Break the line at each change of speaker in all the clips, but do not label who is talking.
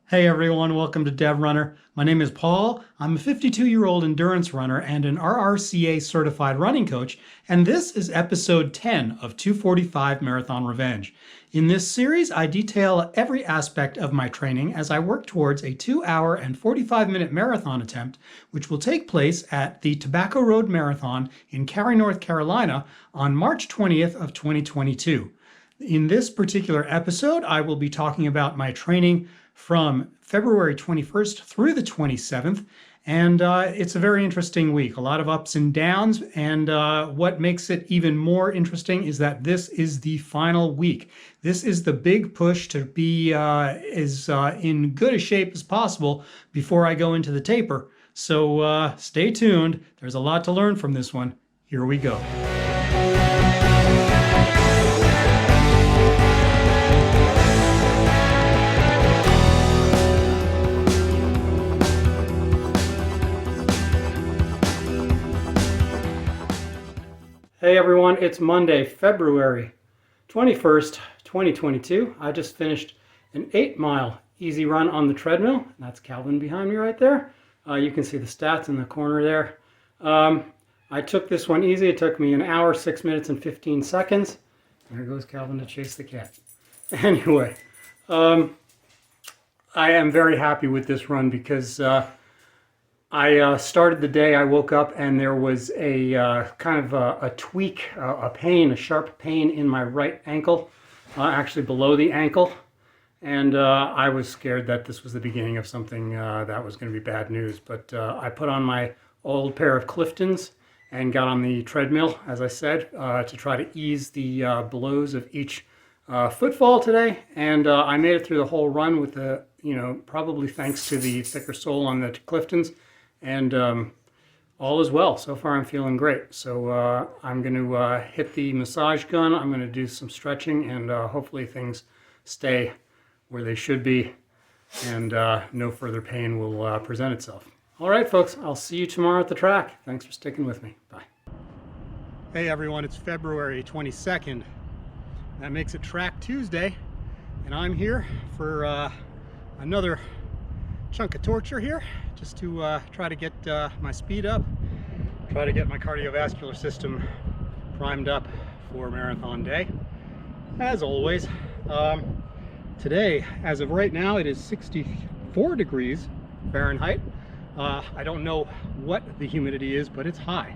Hey everyone, welcome to DevRunner. My name is Paul. I'm a 52-year-old endurance runner and an RRCA certified running coach, and this is episode 10 of 245 Marathon Revenge. In this series, I detail every aspect of my training as I work towards a 2-hour and 45-minute marathon attempt, which will take place at the Tobacco Road Marathon in Cary, North Carolina on March 20th of 2022. In this particular episode, I will be talking about my training from February 21st through the 27th, and it's a very interesting week. A lot of ups and downs, and what makes it even more interesting is that this is the final week. This is the big push to be as in good a shape as possible before I go into the taper. So stay tuned. There's a lot to learn from this one. Here we go. Hey everyone, it's Monday, February 21st, 2022. I just finished an 8-mile easy run on the treadmill. That's Calvin behind me right there. You can see the stats in the corner there. I took this one easy. It took me 1 hour, 6 minutes, and 15 seconds. There goes Calvin to chase the cat. Anyway, I am very happy with this run because I started the day, I woke up and there was a kind of a tweak, a pain, a sharp pain in my right ankle, actually below the ankle. And I was scared that this was the beginning of something that was going to be bad news. But I put on my old pair of Cliftons and got on the treadmill, as I said, to try to ease the blows of each footfall today. And I made it through the whole run with the, probably thanks to the thicker sole on the Cliftons. And all is well. So far I'm feeling great. So I'm going to hit the massage gun. I'm going to do some stretching and hopefully things stay where they should be and no further pain will present itself. All right, folks, I'll see you tomorrow at the track. Thanks for sticking with me. Bye. Hey everyone, it's February 22nd. That makes it Track Tuesday, and I'm here for another chunk of torture here, just to try to get my speed up, try to get my cardiovascular system primed up for marathon day. As always, today, as of right now, it is 64 degrees Fahrenheit. I don't know what the humidity is, but it's high.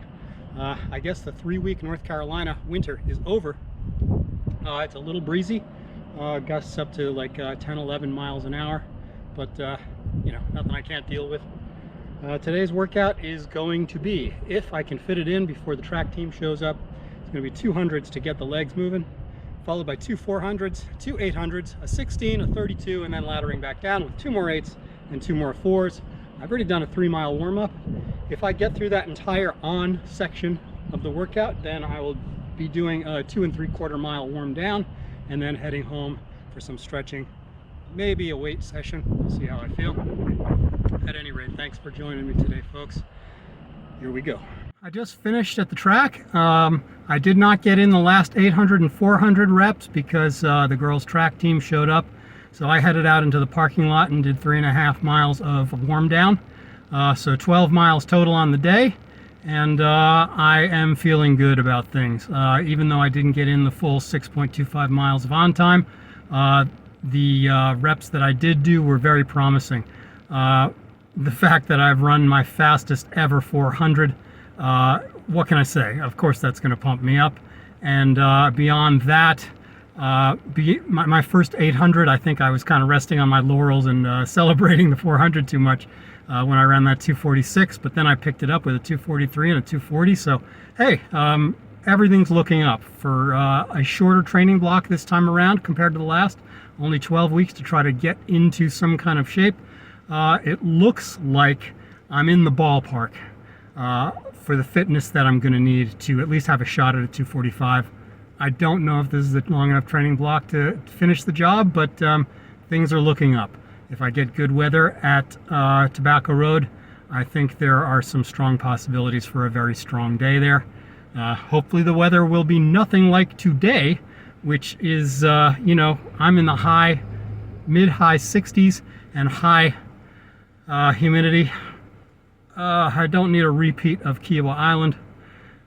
I guess the 3-week North Carolina winter is over. It's a little breezy, gusts up to like 10, 11 miles an hour, but nothing I can't deal with. Today's workout is going to be, if I can fit it in before the track team shows up, it's going to be 200s to get the legs moving, followed by 2 400s, 2 800s, a 16, a 32, and then laddering back down with 2 more 8s and 2 more 4s. I've already done a 3-mile warm-up. If I get through that entire on section of the workout, then I will be doing a 2 3/4 mile warm down and then heading home for some stretching, maybe a weight session. We'll see how I feel. At any rate, thanks for joining me today, folks. Here we go. I just finished at the track. I did not get in the last 800 and 400 reps because the girls' track team showed up. So I headed out into the parking lot and did 3.5 miles of warm down. So 12 miles total on the day. And I am feeling good about things. Even though I didn't get in the full 6.25 miles of on time, the reps that I did do were very promising. The fact that I've run my fastest ever 400, what can I say? Of course that's going to pump me up. And beyond that, my first 800, I think I was kind of resting on my laurels and celebrating the 400 too much when I ran that 246, but then I picked it up with a 243 and a 240. So hey, everything's looking up for a shorter training block this time around compared to the last. Only 12 weeks to try to get into some kind of shape. It looks like I'm in the ballpark for the fitness that I'm going to need to at least have a shot at a 245. I don't know if this is a long enough training block to finish the job, but things are looking up. If I get good weather at Tobacco Road, I think there are some strong possibilities for a very strong day there. Hopefully the weather will be nothing like today, which is, I'm in the mid-high 60s, and high humidity. I don't need a repeat of Kiawah Island.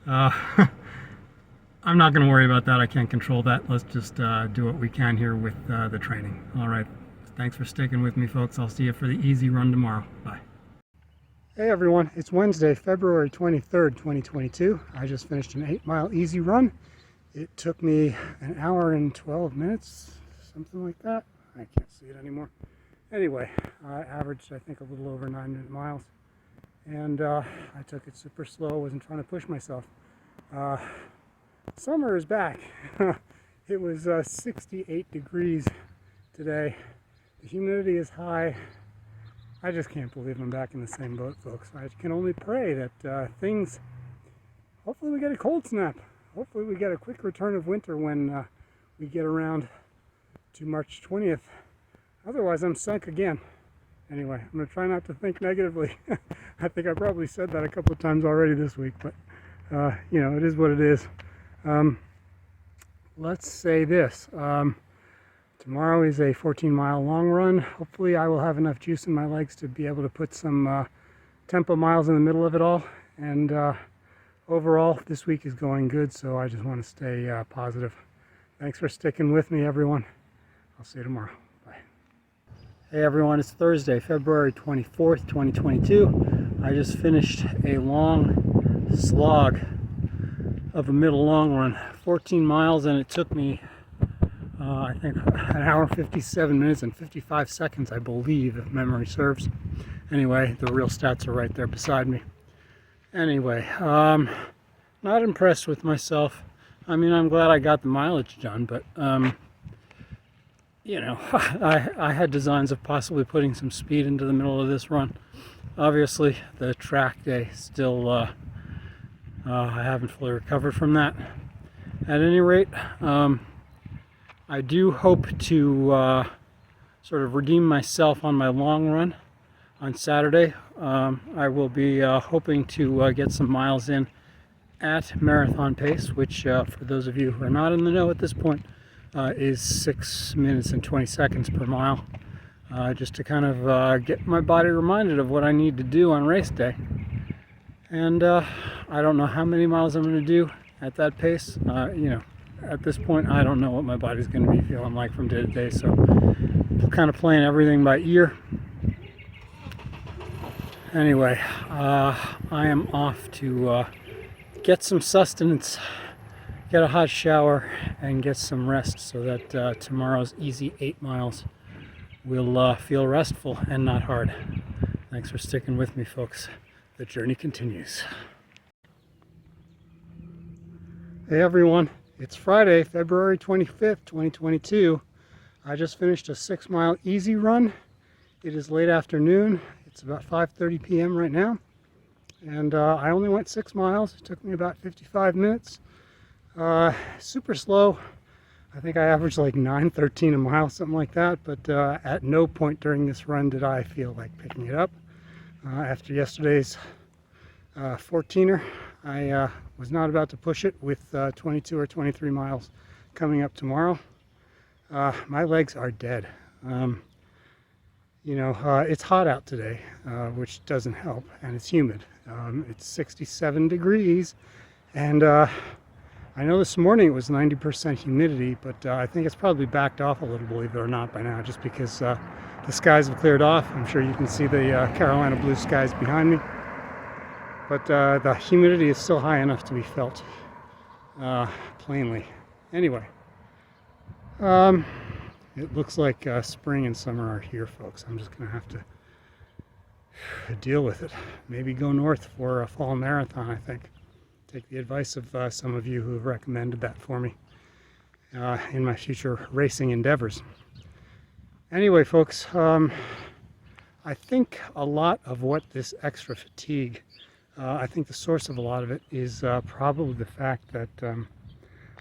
I'm not going to worry about that. I can't control that. Let's just do what we can here with the training. All right. Thanks for sticking with me, folks. I'll see you for the easy run tomorrow. Bye. Hey, everyone. It's Wednesday, February 23rd, 2022. I just finished an 8-mile easy run. It took me an hour and 12 minutes, something like that. I can't see it anymore. Anyway, I averaged, I think, a little over 9 miles. And I took it super slow. Wasn't trying to push myself. Summer is back. It was 68 degrees today. The humidity is high. I just can't believe I'm back in the same boat, folks. I can only pray that hopefully we get a cold snap. Hopefully we get a quick return of winter when we get around to March 20th. Otherwise, I'm sunk again. Anyway, I'm going to try not to think negatively. I think I probably said that a couple of times already this week, but you know, it is what it is. Let's say this. Tomorrow is a 14-mile long run. Hopefully I will have enough juice in my legs to be able to put some tempo miles in the middle of it all. And overall, this week is going good, so I just want to stay positive. Thanks for sticking with me, everyone. I'll see you tomorrow. Bye. Hey, everyone. It's Thursday, February 24th, 2022. I just finished a long slog of a middle long run, 14 miles, and it took me I think an hour, 57 minutes and 55 seconds, I believe, if memory serves. Anyway, the real stats are right there beside me. Anyway, not impressed with myself. I mean, I'm glad I got the mileage done, but you know, I had designs of possibly putting some speed into the middle of this run. Obviously, the track day still, I haven't fully recovered from that. At any rate, I do hope to sort of redeem myself on my long run on Saturday. I will be hoping to get some miles in at marathon pace, which for those of you who are not in the know at this point, is 6 minutes and 20 seconds per mile, just to kind of get my body reminded of what I need to do on race day. And I don't know how many miles I'm going to do at that pace. You know, at this point, I don't know what my body's going to be feeling like from day to day, so I'm kind of playing everything by ear. Anyway, I am off to get some sustenance, get a hot shower, and get some rest so that tomorrow's easy 8 miles will feel restful and not hard. Thanks for sticking with me, folks. The journey continues. Hey, everyone. It's Friday, February 25th, 2022. I just finished a 6-mile easy run. It is late afternoon. It's about 5:30 p.m. right now. And I only went 6 miles. It took me about 55 minutes. Super slow. I think I averaged like 9:13 a mile, something like that. But at no point during this run did I feel like picking it up. After yesterday's 14er, I was not about to push it with 22 or 23 miles coming up tomorrow. My legs are dead. You know, it's hot out today, which doesn't help, and it's humid. It's 67 degrees, and I know this morning it was 90% humidity, but I think it's probably backed off a little, believe it or not, by now, just because the skies have cleared off. I'm sure you can see the Carolina blue skies behind me. But the humidity is still high enough to be felt plainly. Anyway, it looks like spring and summer are here, folks. I'm just going to have to deal with it. Maybe go north for a fall marathon, I think. Take the advice of some of you who have recommended that for me in my future racing endeavors. Anyway, folks, I think a lot of what this extra fatigue, I think the source of a lot of it is probably the fact that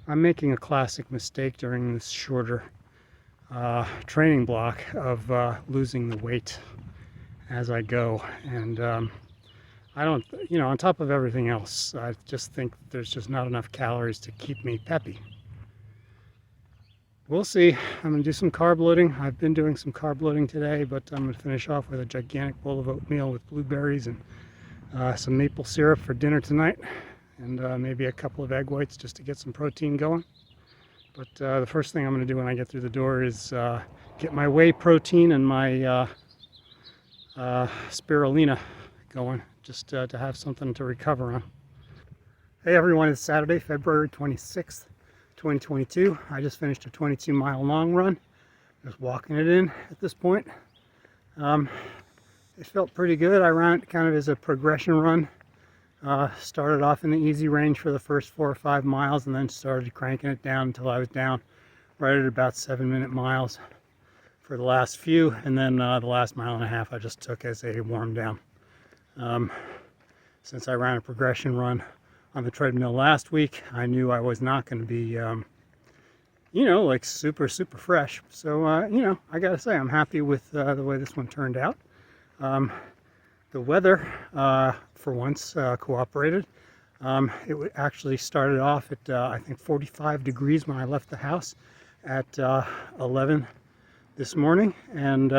I'm making a classic mistake during this shorter training block of losing the weight as I go. And I don't, you know, on top of everything else, I just think there's just not enough calories to keep me peppy. We'll see. I'm going to do some carb loading. I've been doing some carb loading today, but I'm going to finish off with a gigantic bowl of oatmeal with blueberries and some maple syrup for dinner tonight, and maybe a couple of egg whites just to get some protein going. But the first thing I'm going to do when I get through the door is get my whey protein and my spirulina going, just to have something to recover on. Hey everyone, it's Saturday, February 26th, 2022. I just finished a 22-mile long run. Just walking it in at this point. It felt pretty good. I ran it kind of as a progression run. Started off in the easy range for the first 4 or 5 miles and then started cranking it down until I was down right at about 7-minute miles for the last few, and then the last mile and a half I just took as a warm down. Since I ran a progression run on the treadmill last week, I knew I was not going to be like super fresh. So I gotta say I'm happy with the way this one turned out. The weather for once cooperated. It actually started off at I think 45 degrees when I left the house at 11 this morning, and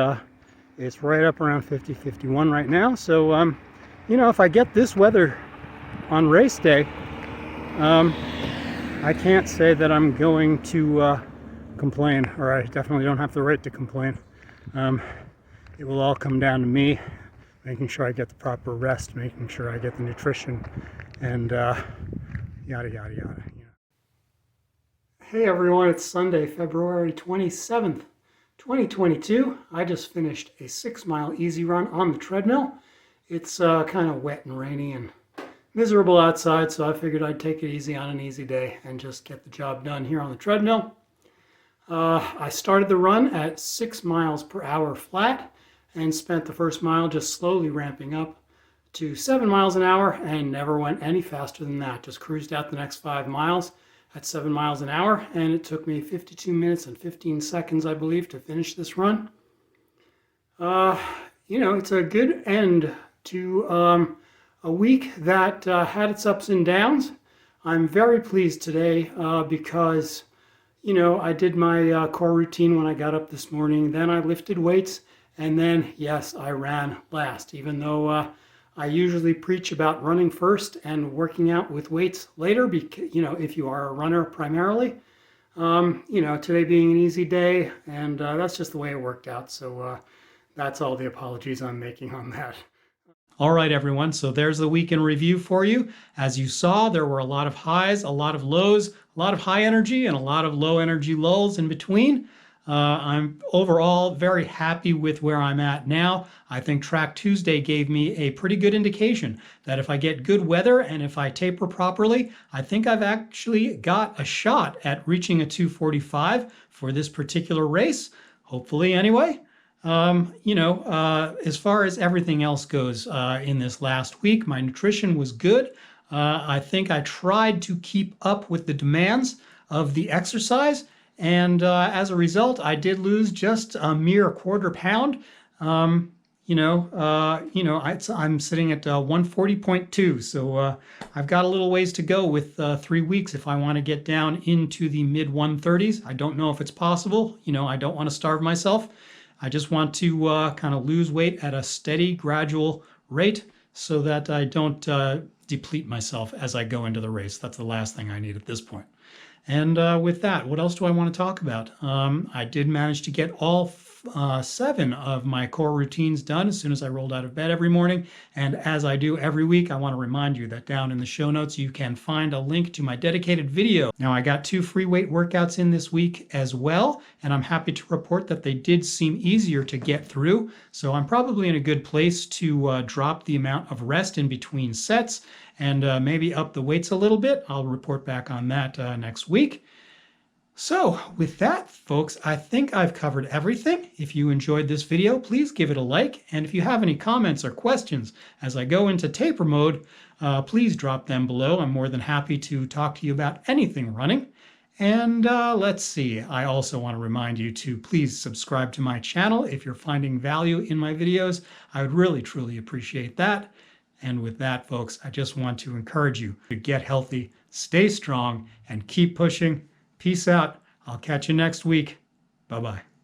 it's right up around 50-51 right now. So if I get this weather on race day, I can't say that I'm going to complain, or I definitely don't have the right to complain. It will all come down to me making sure I get the proper rest, making sure I get the nutrition, and yada yada yada. Hey everyone, it's Sunday, February 27th, 2022. I just finished a 6-mile easy run on the treadmill. It's kind of wet and rainy and miserable outside, so I figured I'd take it easy on an easy day and just get the job done here on the treadmill. I started the run at 6 miles per hour flat and spent the first mile just slowly ramping up to 7 miles an hour and never went any faster than that. Just cruised out the next 5 miles at 7 miles an hour, and it took me 52 minutes and 15 seconds, I believe, to finish this run. It's a good end to a week that had its ups and downs. I'm very pleased today because I did my core routine when I got up this morning. Then I lifted weights, and then, yes, I ran last, even though I usually preach about running first and working out with weights later, because, if you are a runner primarily. Today being an easy day, and that's just the way it worked out. So that's all the apologies I'm making on that. All right, everyone, so there's the week in review for you. As you saw, there were a lot of highs, a lot of lows, a lot of high energy, and a lot of low energy lulls in between. I'm overall very happy with where I'm at now. I think Track Tuesday gave me a pretty good indication that if I get good weather and if I taper properly, I think I've actually got a shot at reaching a 2:45 for this particular race, hopefully anyway. As far as everything else goes in this last week, my nutrition was good. I think I tried to keep up with the demands of the exercise, and as a result, I did lose just a mere quarter pound. I'm sitting at 140.2, so I've got a little ways to go with 3 weeks if I want to get down into the mid 130s. I don't know if it's possible. I don't want to starve myself. I just want to kind of lose weight at a steady, gradual rate so that I don't deplete myself as I go into the race. That's the last thing I need at this point. And with that, what else do I want to talk about? I did manage to get all 7 of my core routines done as soon as I rolled out of bed every morning. And as I do every week, I want to remind you that down in the show notes, you can find a link to my dedicated video. Now, I got 2 free weight workouts in this week as well, and I'm happy to report that they did seem easier to get through. So I'm probably in a good place to drop the amount of rest in between sets and maybe up the weights a little bit. I'll report back on that next week. So with that, folks, I think I've covered everything. If you enjoyed this video, please give it a like. And if you have any comments or questions as I go into taper mode, please drop them below. I'm more than happy to talk to you about anything running. And let's see, I also want to remind you to please subscribe to my channel if you're finding value in my videos. I would really, truly appreciate that. And with that, folks, I just want to encourage you to get healthy, stay strong, and keep pushing. Peace out. I'll catch you next week. Bye-bye.